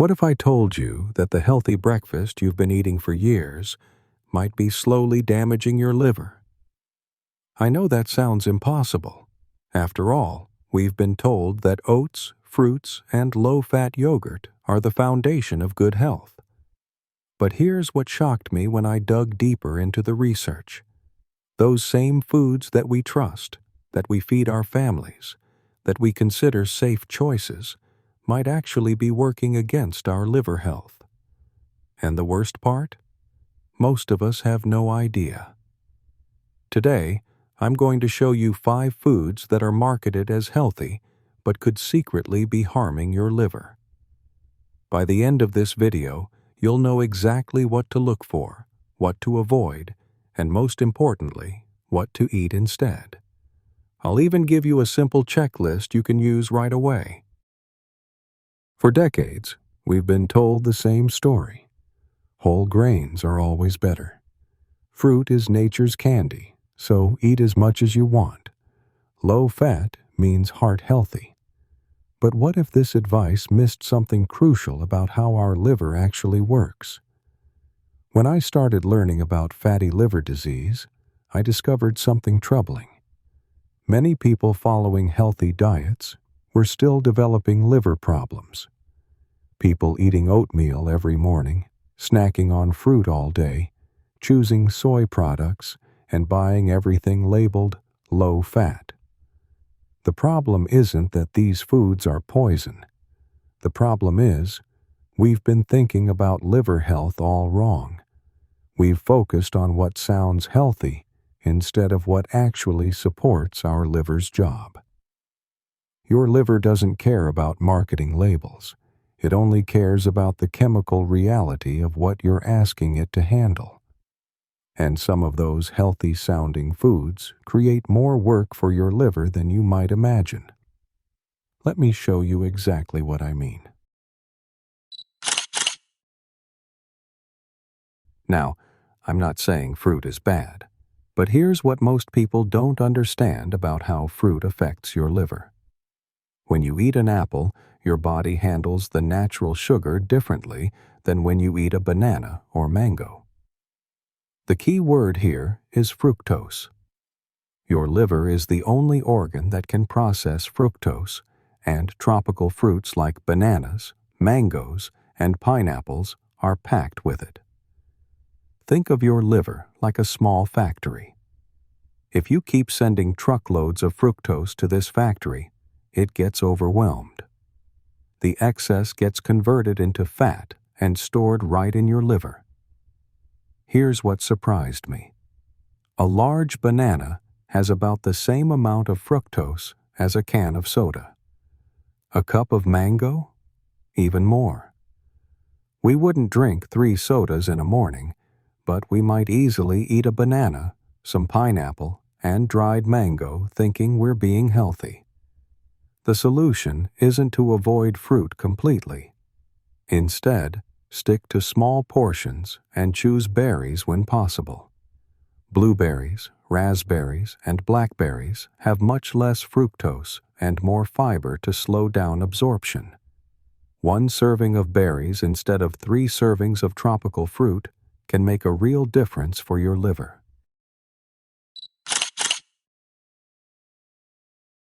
What if I told you that the healthy breakfast you've been eating for years might be slowly damaging your liver? I know that sounds impossible. After all, we've been told that oats, fruits, and low-fat yogurt are the foundation of good health. But here's what shocked me when I dug deeper into the research. Those same foods that we trust, that we feed our families, that we consider safe choices, might actually be working against our liver health. And the worst part? Most of us have no idea. Today, I'm going to show you 5 foods that are marketed as healthy, but could secretly be harming your liver. By the end of this video, you'll know exactly what to look for, what to avoid, and most importantly, what to eat instead. I'll even give you a simple checklist you can use right away. For decades, we've been told the same story. Whole grains are always better. Fruit is nature's candy, so eat as much as you want. Low fat means heart healthy. But what if this advice missed something crucial about how our liver actually works? When I started learning about fatty liver disease, I discovered something troubling. Many people following healthy diets were still developing liver problems. People eating oatmeal every morning, snacking on fruit all day, choosing soy products, and buying everything labeled low fat. The problem isn't that these foods are poison. The problem is, we've been thinking about liver health all wrong. We've focused on what sounds healthy instead of what actually supports our liver's job. Your liver doesn't care about marketing labels. It only cares about the chemical reality of what you're asking it to handle. And some of those healthy-sounding foods create more work for your liver than you might imagine. Let me show you exactly what I mean. Now, I'm not saying fruit is bad, but here's what most people don't understand about how fruit affects your liver. When you eat an apple, your body handles the natural sugar differently than when you eat a banana or mango. The key word here is fructose. Your liver is the only organ that can process fructose, and tropical fruits like bananas, mangoes, and pineapples are packed with it. Think of your liver like a small factory. If you keep sending truckloads of fructose to this factory, it gets overwhelmed. The excess gets converted into fat and stored right in your liver. Here's what surprised me. A large banana has about the same amount of fructose as a can of soda. A cup of mango? Even more. We wouldn't drink 3 sodas in a morning, but we might easily eat a banana, some pineapple, and dried mango thinking we're being healthy. The solution isn't to avoid fruit completely. Instead, stick to small portions and choose berries when possible. Blueberries, raspberries, and blackberries have much less fructose and more fiber to slow down absorption. 1 serving of berries instead of 3 servings of tropical fruit can make a real difference for your liver.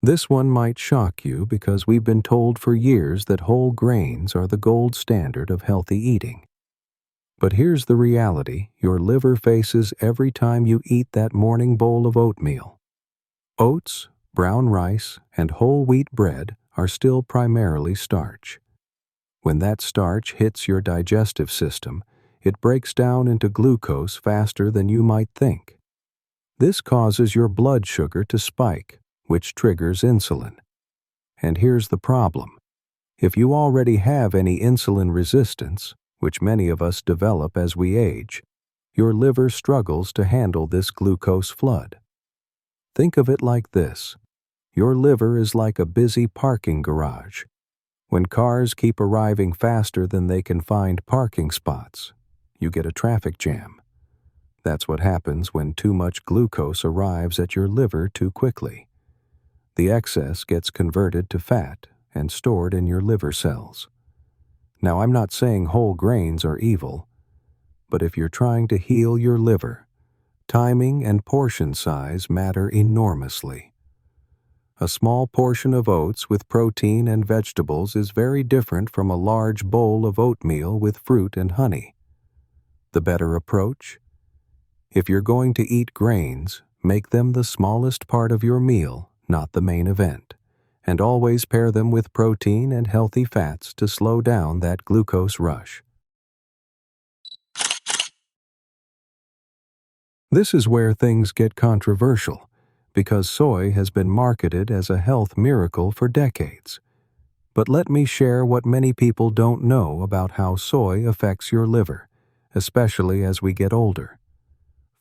This one might shock you because we've been told for years that whole grains are the gold standard of healthy eating. But here's the reality your liver faces every time you eat that morning bowl of oatmeal. Oats, brown rice, and whole wheat bread are still primarily starch. When that starch hits your digestive system, it breaks down into glucose faster than you might think. This causes your blood sugar to spike, which triggers insulin. And here's the problem. If you already have any insulin resistance, which many of us develop as we age, your liver struggles to handle this glucose flood. Think of it like this. Your liver is like a busy parking garage. When cars keep arriving faster than they can find parking spots, you get a traffic jam. That's what happens when too much glucose arrives at your liver too quickly. The excess gets converted to fat and stored in your liver cells. Now, I'm not saying whole grains are evil, but if you're trying to heal your liver, timing and portion size matter enormously. A small portion of oats with protein and vegetables is very different from a large bowl of oatmeal with fruit and honey. The better approach? If you're going to eat grains, make them the smallest part of your meal, not the main event, and always pair them with protein and healthy fats to slow down that glucose rush. This is where things get controversial, because soy has been marketed as a health miracle for decades. But let me share what many people don't know about how soy affects your liver, especially as we get older.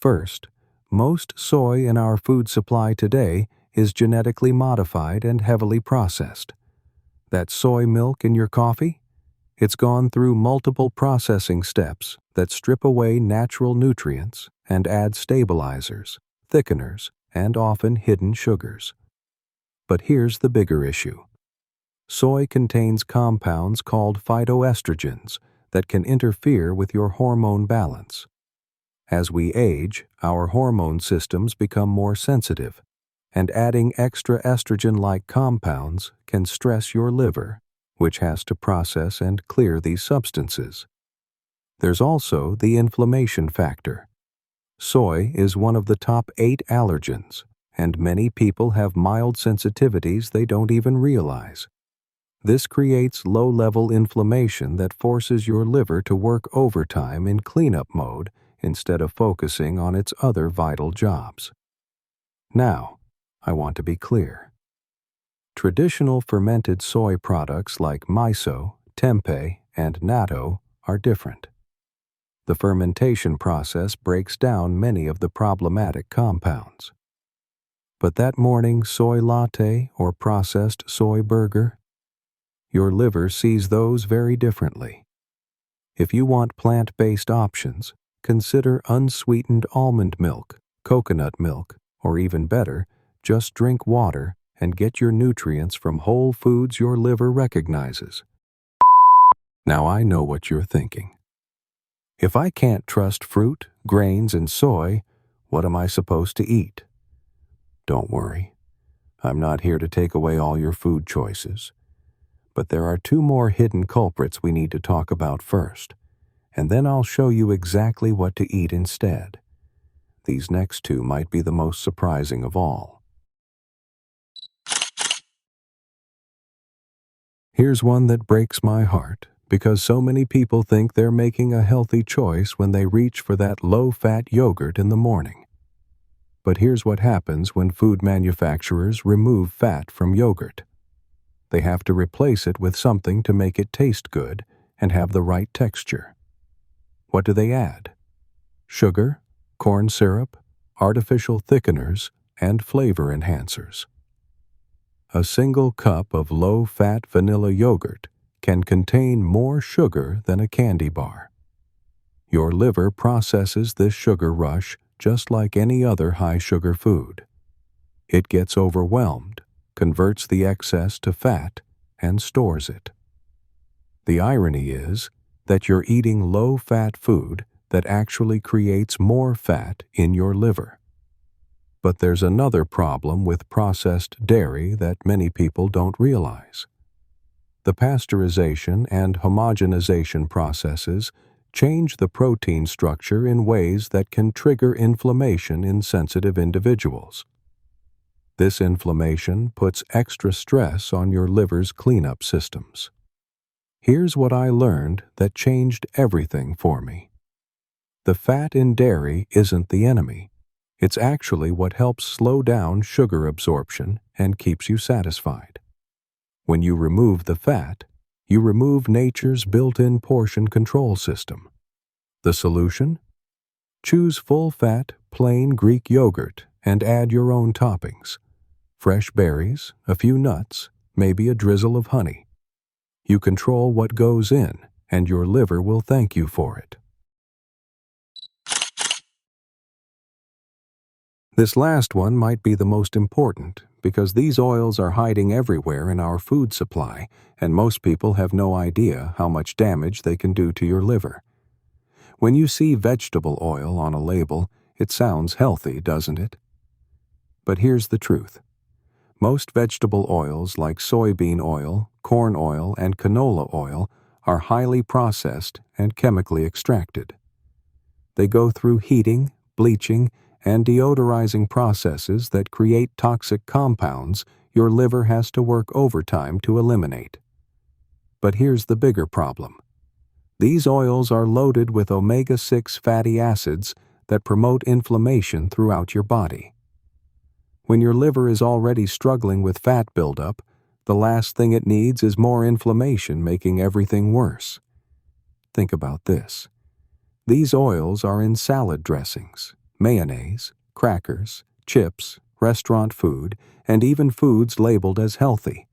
First, most soy in our food supply today is genetically modified and heavily processed. That soy milk in your coffee? It's gone through multiple processing steps that strip away natural nutrients and add stabilizers, thickeners, and often hidden sugars. But here's the bigger issue. Soy contains compounds called phytoestrogens that can interfere with your hormone balance. As we age, our hormone systems become more sensitive, and adding extra estrogen-like compounds can stress your liver, which has to process and clear these substances. There's also the inflammation factor. Soy is one of the top 8 allergens, and many people have mild sensitivities they don't even realize. This creates low-level inflammation that forces your liver to work overtime in cleanup mode instead of focusing on its other vital jobs. Now, I want to be clear. Traditional fermented soy products like miso, tempeh, and natto are different. The fermentation process breaks down many of the problematic compounds. But that morning soy latte or processed soy burger? Your liver sees those very differently. If you want plant-based options, consider unsweetened almond milk, coconut milk, or even better, just drink water and get your nutrients from whole foods your liver recognizes. Now I know what you're thinking. If I can't trust fruit, grains, and soy, what am I supposed to eat? Don't worry. I'm not here to take away all your food choices. But there are 2 more hidden culprits we need to talk about first, and then I'll show you exactly what to eat instead. These next 2 might be the most surprising of all. Here's one that breaks my heart, because so many people think they're making a healthy choice when they reach for that low-fat yogurt in the morning. But here's what happens when food manufacturers remove fat from yogurt. They have to replace it with something to make it taste good and have the right texture. What do they add? Sugar, corn syrup, artificial thickeners, and flavor enhancers. A single cup of low-fat vanilla yogurt can contain more sugar than a candy bar. Your liver processes this sugar rush just like any other high-sugar food. It gets overwhelmed, converts the excess to fat, and stores it. The irony is that you're eating low-fat food that actually creates more fat in your liver. But there's another problem with processed dairy that many people don't realize. The pasteurization and homogenization processes change the protein structure in ways that can trigger inflammation in sensitive individuals. This inflammation puts extra stress on your liver's cleanup systems. Here's what I learned that changed everything for me. The fat in dairy isn't the enemy. It's actually what helps slow down sugar absorption and keeps you satisfied. When you remove the fat, you remove nature's built-in portion control system. The solution? Choose full-fat, plain Greek yogurt and add your own toppings. Fresh berries, a few nuts, maybe a drizzle of honey. You control what goes in, and your liver will thank you for it. This last one might be the most important because these oils are hiding everywhere in our food supply, and most people have no idea how much damage they can do to your liver. When you see vegetable oil on a label, it sounds healthy, doesn't it? But here's the truth. Most vegetable oils like soybean oil, corn oil, and canola oil are highly processed and chemically extracted. They go through heating, bleaching, and deodorizing processes that create toxic compounds your liver has to work overtime to eliminate. But here's the bigger problem. These oils are loaded with omega-6 fatty acids that promote inflammation throughout your body. When your liver is already struggling with fat buildup, the last thing it needs is more inflammation, making everything worse. Think about this. These oils are in salad dressings, mayonnaise, crackers, chips, restaurant food, and even foods labeled as healthy.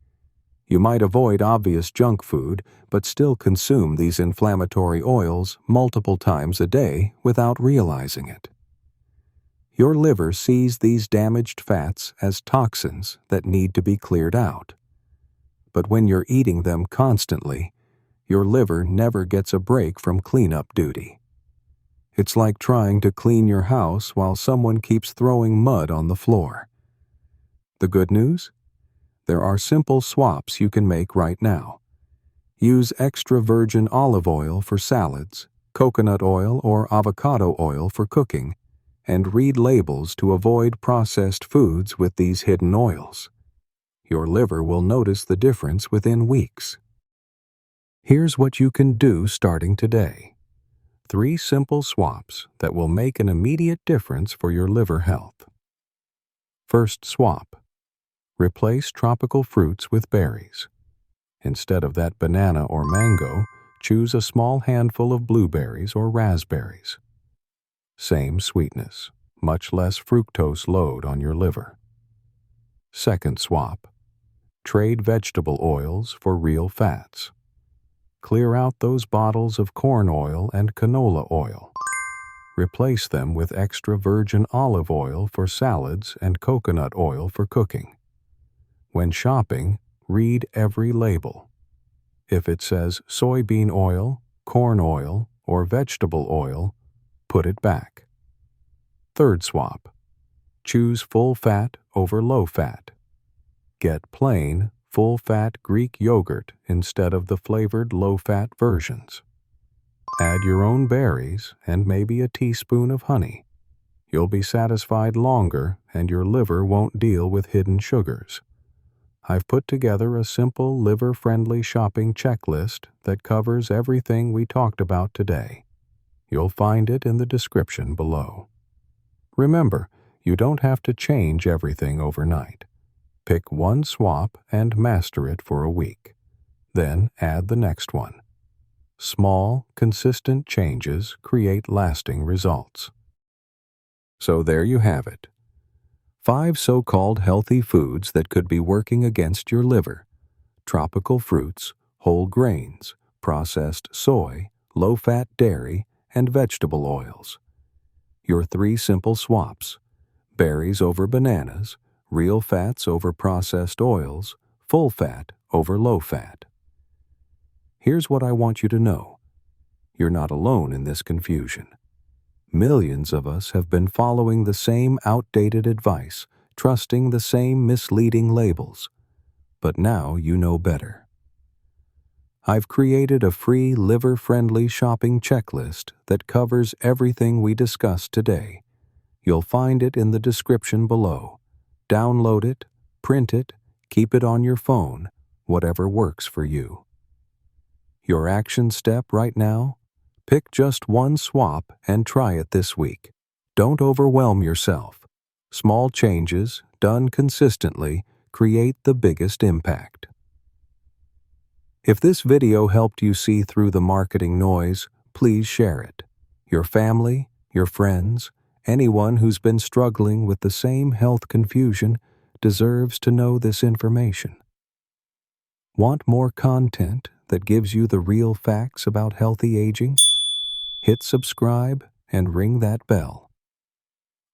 You might avoid obvious junk food, but still consume these inflammatory oils multiple times a day without realizing it. Your liver sees these damaged fats as toxins that need to be cleared out. But when you're eating them constantly, your liver never gets a break from cleanup duty. It's like trying to clean your house while someone keeps throwing mud on the floor. The good news? There are simple swaps you can make right now. Use extra virgin olive oil for salads, coconut oil or avocado oil for cooking, and read labels to avoid processed foods with these hidden oils. Your liver will notice the difference within weeks. Here's what you can do starting today. 3 simple swaps that will make an immediate difference for your liver health. First swap. Replace tropical fruits with berries. Instead of that banana or mango, choose a small handful of blueberries or raspberries. Same sweetness, much less fructose load on your liver. Second swap. Trade vegetable oils for real fats. Clear out those bottles of corn oil and canola oil. Replace them with extra virgin olive oil for salads and coconut oil for cooking. When shopping, read every label. If it says soybean oil, corn oil, or vegetable oil, put it back. Third swap. Choose full fat over low fat. Get plain, full-fat Greek yogurt instead of the flavored low-fat versions. Add your own berries and maybe a teaspoon of honey. You'll be satisfied longer and your liver won't deal with hidden sugars. I've put together a simple liver-friendly shopping checklist that covers everything we talked about today. You'll find it in the description below. Remember, you don't have to change everything overnight. Pick one swap and master it for a week. Then add the next one. Small, consistent changes create lasting results. So there you have it. 5 so-called healthy foods that could be working against your liver. Tropical fruits, whole grains, processed soy, low-fat dairy, and vegetable oils. Your 3 simple swaps: berries over bananas, real fats over processed oils, full fat over low fat. Here's what I want you to know. You're not alone in this confusion. Millions of us have been following the same outdated advice, trusting the same misleading labels. But now you know better. I've created a free liver-friendly shopping checklist that covers everything we discussed today. You'll find it in the description below. Download it, print it, keep it on your phone, whatever works for you. Your action step right now? Pick just one swap and try it this week. Don't overwhelm yourself. Small changes, done consistently, create the biggest impact. If this video helped you see through the marketing noise, please share it. Your family, your friends, anyone who's been struggling with the same health confusion deserves to know this information. Want more content that gives you the real facts about healthy aging? Hit subscribe and ring that bell.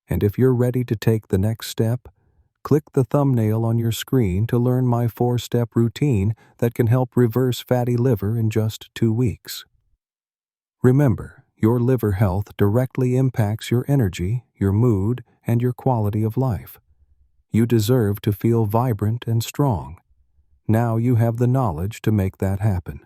And if you're ready to take the next step, Click the thumbnail on your screen to learn my 4-step routine that can help reverse fatty liver in just 2 weeks. Remember, your liver health directly impacts your energy, your mood, and your quality of life. You deserve to feel vibrant and strong. Now you have the knowledge to make that happen.